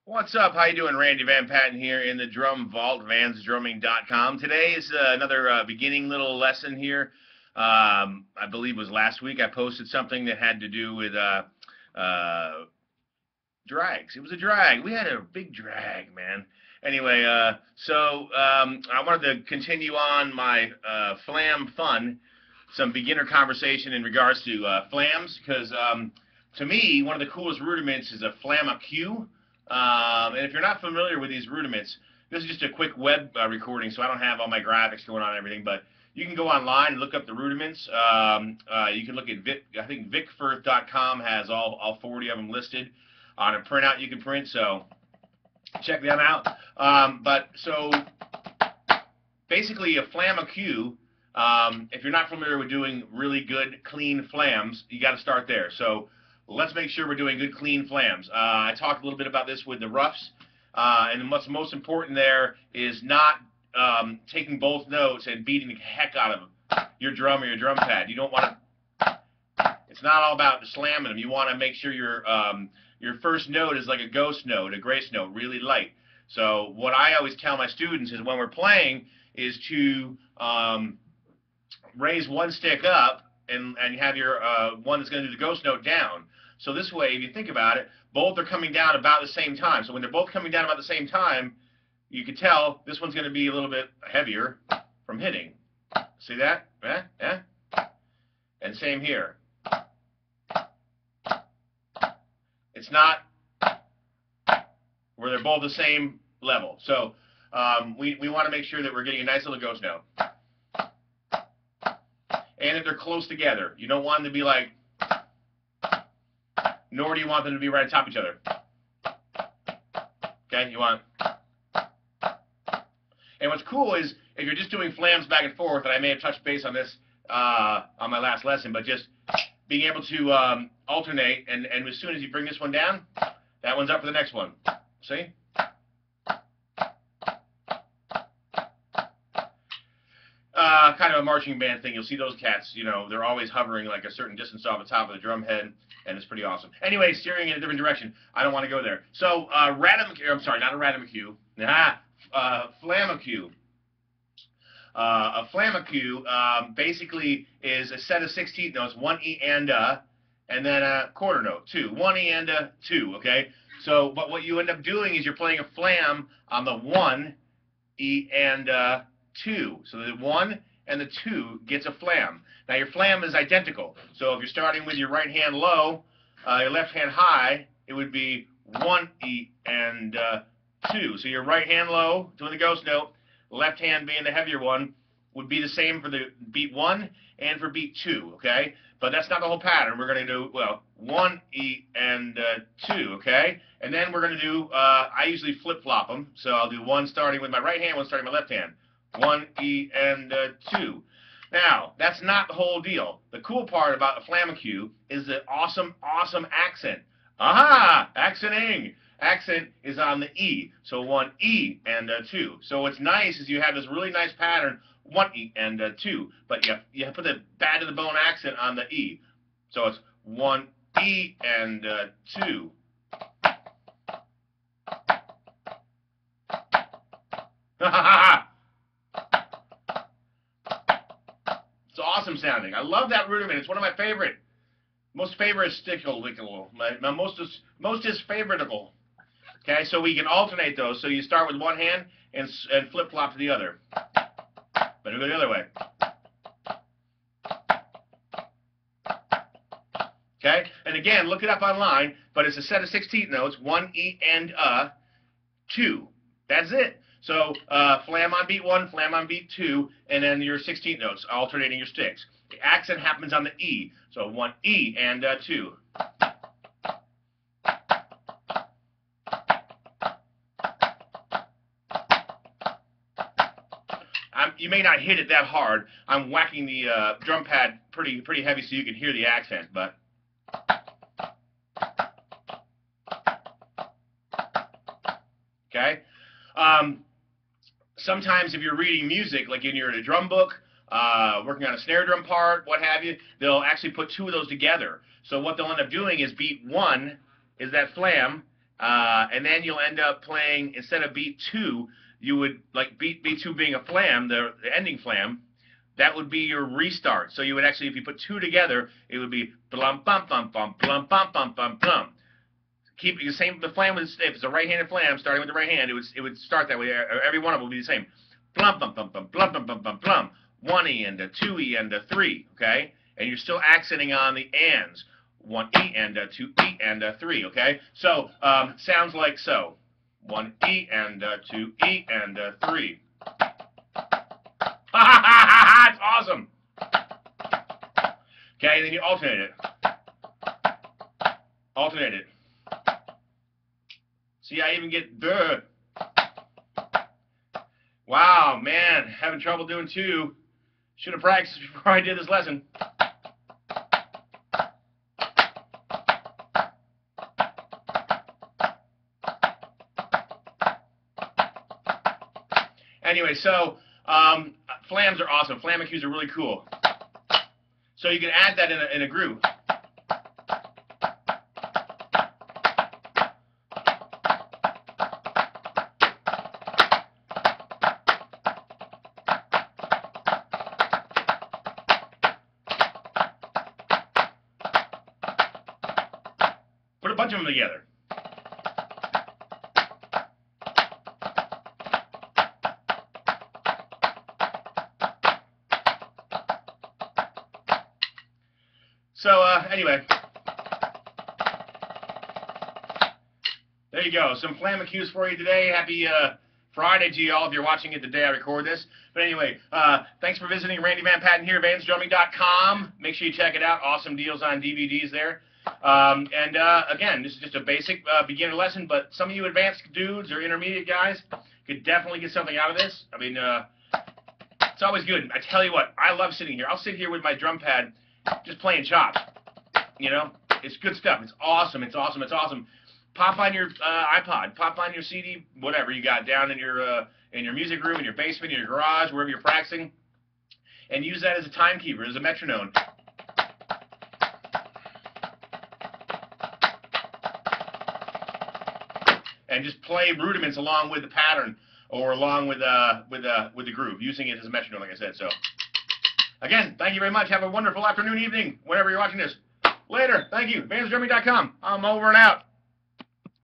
What's up? How you doing? Randy Van Patten here in the Drum Vault, vanzdrumming.com. Today is another beginning little lesson here. I believe it was last week I posted something that had to do with drags. It was a drag. We had a big drag, man. Anyway, I wanted to continue on my flam fun, some beginner conversation in regards to flams, because to me, one of the coolest rudiments is a Flamacue. And if you're not familiar with these rudiments, this is just a quick web recording, so I don't have all my graphics going on and everything, but you can go online and look up the rudiments. You can look at I think vicfirth.com has all 40 of them listed on a printout you can print, so check them out. So basically a Flamacue, if you're not familiar with doing really good clean flams, you got to start there. So let's make sure we're doing good clean flams. I talked a little bit about this with the roughs, and what's most important there is not taking both notes and beating the heck out of your drum or your drum pad. You don't want to. It's not all about slamming them. You want to make sure your first note is like a ghost note, a grace note, really light. So what I always tell my students is when we're playing is to raise one stick up and have your one that's going to do the ghost note down. So this way, if you think about it, both are coming down about the same time. So when they're both coming down about the same time, you can tell this one's going to be a little bit heavier from hitting. See that? And same here. It's not where they're both the same level. So we want to make sure that we're getting a nice little ghost note. And if they're close together, you don't want them to be like, nor do you want them to be right on top of each other. Okay, you want. And what's cool is if you're just doing flams back and forth, and I may have touched base on this on my last lesson, but just being able to alternate, and as soon as you bring this one down, that one's up for the next one. See? Kind of a marching band thing. You'll see those cats, you know, they're always hovering like a certain distance off the top of the drum head, and it's pretty awesome. Anyway, steering in a different direction. I don't want to go there. So, I'm sorry, not a Flamacue. A Flamacue basically is a set of 16th notes, one E and then a quarter note, two. One E and a two, okay? So, but what you end up doing is you're playing a flam on the one E and two. So the one and the two gets a flam. Now your flam is identical. So if you're starting with your right hand low, your left hand high, it would be one E and two. So your right hand low doing the ghost note, left hand being the heavier one, would be the same for the beat one and for beat two, okay? But that's not the whole pattern. We're going to do, well, one E and two, okay? And then we're going to do, I usually flip-flop them. So I'll do one starting with my right hand, one starting with my left hand. One E and two. Now, that's not the whole deal. The cool part about a Flamacue is the awesome accent. Aha! Accenting. Accent is on the E. So one E and two. So what's nice is you have this really nice pattern, one E and two. But you put the bad to the bone accent on the E. So it's one E and two. Ha ha ha! It's awesome sounding. I love that rudiment. It's one of my favorite, most favoristical, my mostest favoritable. Okay, so we can alternate those. So you start with one hand and flip flop to the other. Better go the other way. Okay, and again, look it up online. But it's a set of 16th notes, one E and two. That's it. So flam on beat one, flam on beat two, and then your 16th notes, alternating your sticks. The accent happens on the E. So one E and two. You may not hit it that hard. I'm whacking the drum pad pretty heavy so you can hear the accent, but. Okay. Sometimes if you're reading music, like you're in a drum book, working on a snare drum part, what have you, they'll actually put two of those together. So what they'll end up doing is beat one is that flam, and then you'll end up playing, instead of beat 2, you would, like, beat 2 being a flam, the ending flam, that would be your restart. So you would actually, if you put 2 together, it would be blum bum bum bum blum bum bum bum blum. Keep the same. The flam was, if it's a right-handed flam, starting with the right hand, it would start that way. Every one of them would be the same. Blum bum bum bum blum bum bum bum blum. 1E and a 2E and a 3. Okay, and you're still accenting on the ands. 1E and a 2E and a 3. Okay, so sounds like so. 1E and a 2E and a 3. It's awesome. Okay, then you alternate it. Alternate it. See, I even get the. Wow, man, having trouble doing 2. Should have practiced before I did this lesson. Anyway, so flams are awesome. Flamacues are really cool. So you can add that in a groove. Put a bunch of them together. So, anyway, there you go. Some Flamacues for you today. Happy Friday to you all if you're watching it the day I record this. But anyway, thanks for visiting. Randy Van Patten here, VanzDrumming.com. Make sure you check it out. Awesome deals on DVDs there. Again, this is just a basic beginner lesson, but some of you advanced dudes or intermediate guys could definitely get something out of this. I mean, it's always good. I tell you what, I love sitting here. I'll sit here with my drum pad just playing chops. You know, it's good stuff. It's awesome. It's awesome. It's awesome. Pop on your iPod. Pop on your CD, whatever you got down in your music room, in your basement, in your garage, wherever you're practicing, and use that as a timekeeper, as a metronome. And just play rudiments along with the pattern or along with the groove, using it as a metronome, like I said. So, again, thank you very much. Have a wonderful afternoon, evening, whenever you're watching this. Later. Thank you. VanzDrumming.com. I'm over and out.